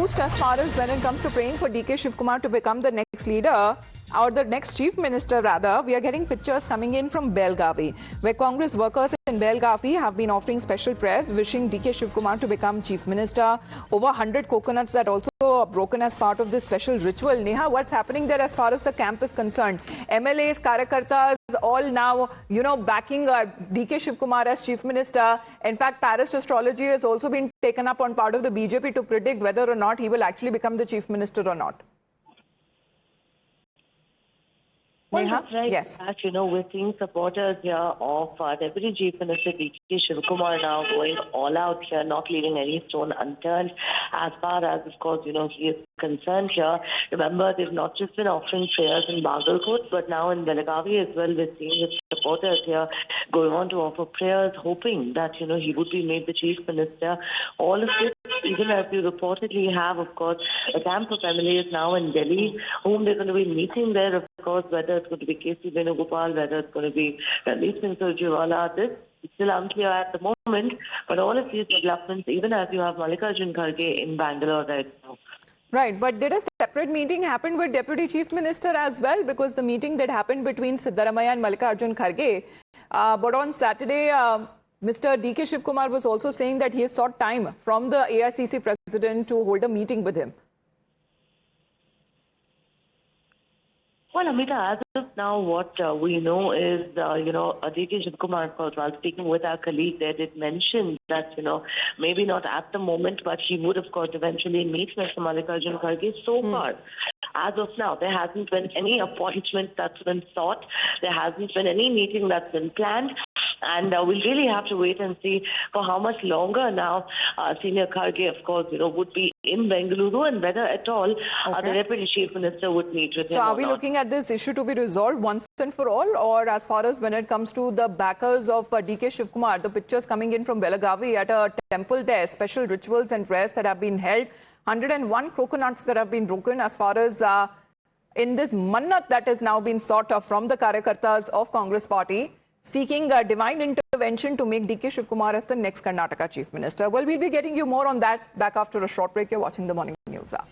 confused as far as when it comes to praying for DK Shivkumar to become the next leader or the next chief minister rather. We are getting pictures coming in from Belgavi, where Congress workers in Belgavi have been offering special prayers wishing DK Shivkumar to become chief minister. Over 100 coconuts that also are broken as part of this special ritual. Neha, what's happening there as far as the camp is concerned? MLAs, Karyakartas, all now, backing DK Shivkumar as chief minister. In fact, Paris astrology has also been taken up on part of the BJP to predict whether or not he will actually become the chief minister or not. Well, that's right. Yes. We're seeing supporters here of Deputy Chief Minister DK Shivkumar now going all out here, not leaving any stone unturned as far as, of course, he is concerned here. Remember, they've not just been offering prayers in Bagalkot, but now in Belagavi as well, we're seeing his supporters here going on to offer prayers, hoping that, he would be made the Chief Minister. All of this, even as we reportedly have, of course, a camp of MLAs now in Delhi, whom they're going to be meeting there, of course, whether it's going to be KC Venugopal, whether it's going to be Randeep Singh Surjewala. This is still unclear at the moment, but all of these developments, even as you have Mallikarjun Kharge in Bangalore right now. Right, but did a separate meeting happen with Deputy Chief Minister as well? Because the meeting that happened between Siddaramaiah and Mallikarjun Kharge, but on Saturday, Mr. DK Shivkumar was also saying that he has sought time from the AICC president to hold a meeting with him. Well, Amita, as of now, what we know is, DK Shivkumar, of course, while speaking with our colleague there, did mention that, maybe not at the moment, but he would, of course, eventually meet Mr. Mallikarjun Kharge. So far, as of now, there hasn't been any appointment that's been sought. There hasn't been any meeting that's been planned. And we'll really have to wait and see for how much longer now Senior Kharge, of course, would be in Bengaluru and whether at all the Deputy Chief Minister would meet with him. So are we looking at this issue to be resolved once and for all, or as far as when it comes to the backers of DK Shivkumar, the pictures coming in from Belagavi at a temple there, special rituals and prayers that have been held, 101 coconuts that have been broken as far as in this mannat that has now been sought from the Karyakartas of Congress party, seeking a divine intervention to make DK Shivkumar as the next Karnataka Chief Minister. Well, we'll be getting you more on that back after a short break. You're watching the Morning News Hour.